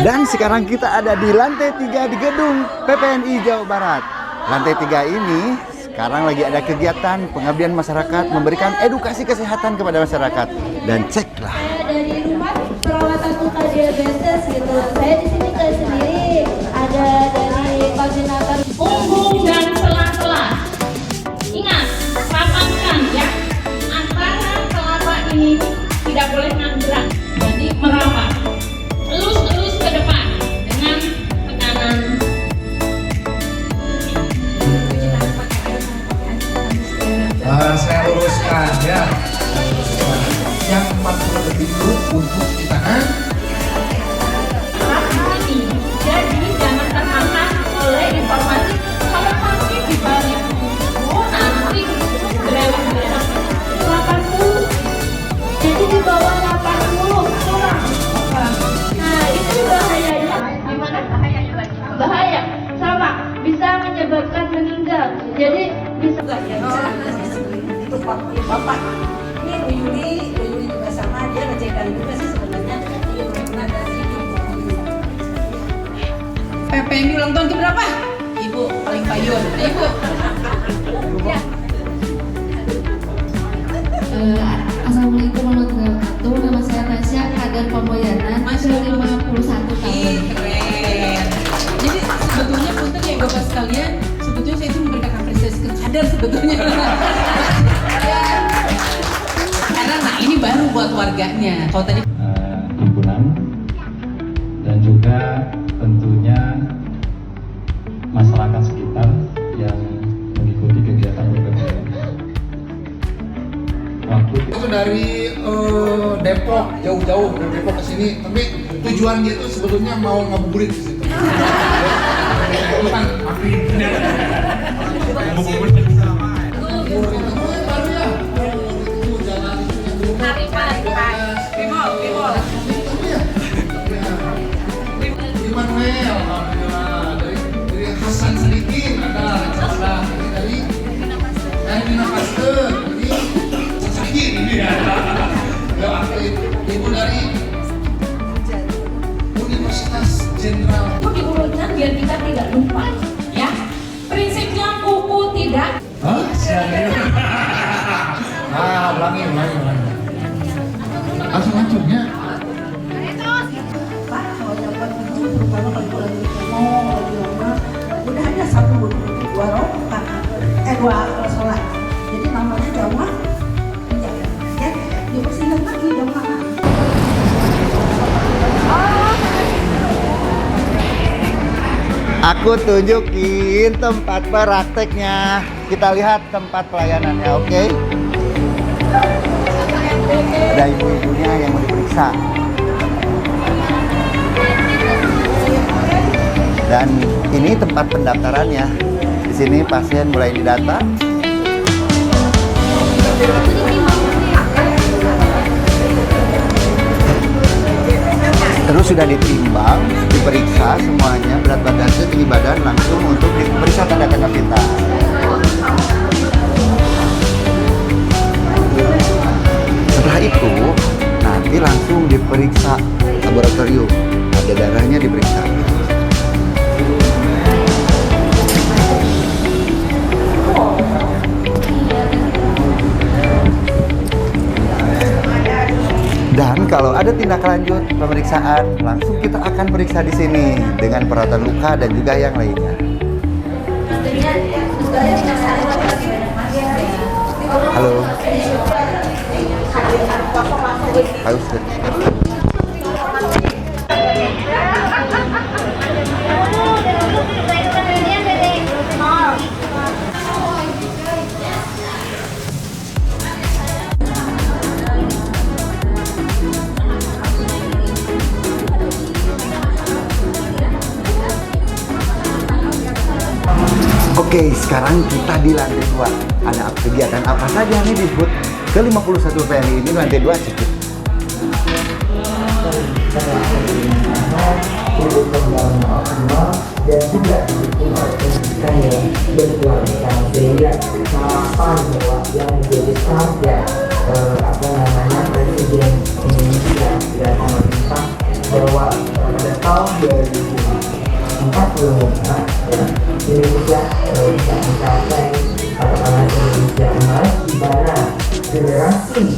Dan sekarang kita ada di lantai 3 di gedung PPNI Jawa Barat. Lantai 3 ini sekarang lagi ada kegiatan pengabdian masyarakat, memberikan edukasi kesehatan kepada masyarakat. Dan ceklah. Dari rumah perawatan luka diabetes gitu. Saya di sini ke sendiri ada dari koordinator punggung dan sela-sela. Ingat, rapatkan ya. Antara kelapa ini tidak boleh nanggerak. Jadi merapat. Elus-elus ke depan dengan tekanan. Saya luruskan ya. Yang 40 detik itu untuk cuci tangan. Ini. Jadi jangan termakan oleh informasi kalau pasti di balik buku nanti gerewet-gerewet 80. jadi di bawah 80 kurang. Nah itu bahayanya. Gimana bahayanya Mbak? Bahaya sama bisa menyebabkan meninggal. Jadi bisa itu bapak ini Uyuli juga sama, dia ngecekan juga sih sebenarnya dia pernah dari PPNI ulang tahun keberapa? Ibu paling payun. Ibu. Ya. Assalamualaikum warahmatullahi wabarakatuh. Nama saya Nasya, kader Pamoyanan, usia 51 tahun. Keren. Jadi sebetulnya punten ya Bapak sekalian, sebetulnya saya itu memberikan apresiasi ke kader sebetulnya. Karena nah ini baru buat warganya. Kalau tadi himpunan dan juga tentunya masyarakat sekitar yang mengikuti kegiatan PPPN. Waktu Itu dari Depok, jauh-jauh dari Depok ke sini. Tapi tujuannya itu sebetulnya mau ngabuburit di situ. Bukan Immanuel, alhamdulillah. Dari Hasan Sadikin ada, alhamdulillah. Dari Nina Pasteur, ini Hasan Sadikin ini ya. Ibu dari Universitas Jenderal. Diurutkan biar kita tidak lupa ya. Prinsipnya kuku tidak. Hah? Ulangi. Langsung-langsungnya. Pak kalau yang buat itu terutama kalau lagi ngomong lagi rumah udah ada satu dua rokaat dua sholat jadi namanya jamaah ya dipersilakan lagi jamaah. Aku tunjukin tempat prakteknya. Kita lihat tempat pelayanannya, oke? Ada ibu-ibunya yang mau diperiksa. Dan ini tempat pendaftarannya. Di sini pasien mulai didata. Terus sudah ditimbang, diperiksa semuanya, berat badannya, tinggi badan, langsung untuk diperiksa tanda-tanda vital. Setelah itu, nanti langsung diperiksa laboratorium. Ada darahnya diperiksa. Dan kalau ada tindak lanjut pemeriksaan, langsung kita akan periksa di sini dengan perawatan luka dan juga yang lainnya. Halo. Halo. Oke, sekarang kita di lantai 2. Ada kegiatan apa saja nih di booth ke-51 PPNI ini lantai 2 cekit. Dan juga didukung oleh pendidikan yang berkualitas sehingga harapan bahwa yang menjadi target Presiden Indonesia dan pemerintah bahwa pada tahun 2045 ya, Indonesia bisa mencapai katakanlah Indonesia emas, di mana generasi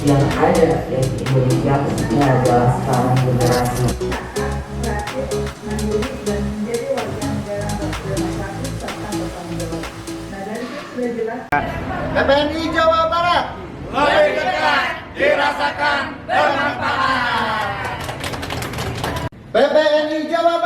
yang ada di Indonesia khususnya adalah sekarang generasi PPNI Jawa Barat Lebih dekat dirasakan bermanfaat. PPNI Jawa